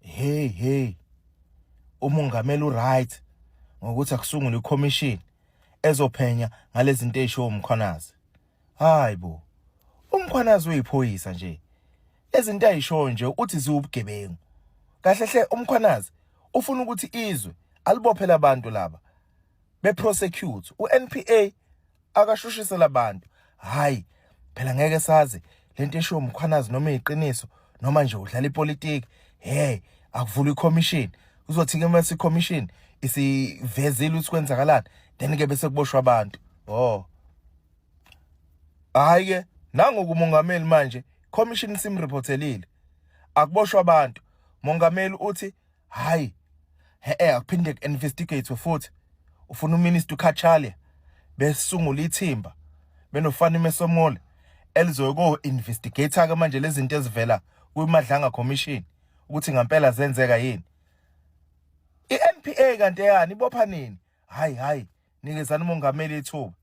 hey umongameli uright ngokuthi akusungule iCommission ezophenya ngalezi zinto ezisho uMkhwanazi. Hayibo. uMkhwanazi uyiphoyisa nje. Ezinto ayisho nje uthi ziwubugebengu. Kahle hle uMkhwanazi ufuna ukuthi izwe alibophela abantu laba beprosecute uNPA akashushise labantu. Hayi, phela ngeke sazi lento esho uMkhwanazi noma iqiniso noma nje udlala ipolitiki. Akuvula iCommission. Uzothi ke mase iCommission isivezile ukuthi kwenzakalani, then ke bese kuboshwa abantu. Hayi ke nangoku umongameli manje Commission simreportelile. Akuboshwa abantu. Mongameli uthi hayi akuphinde investigate futhi. Ufuna uMinister uKhatshale besungula ithimba benofana iMesomole elizoyiko investigate ke manje lezi zinto ezivela kuMadlanga Commission ukuthi ngempela zenzeka yini. iNPA kanti yani ibopha nini? Hayi nikezana umongameli ithuba.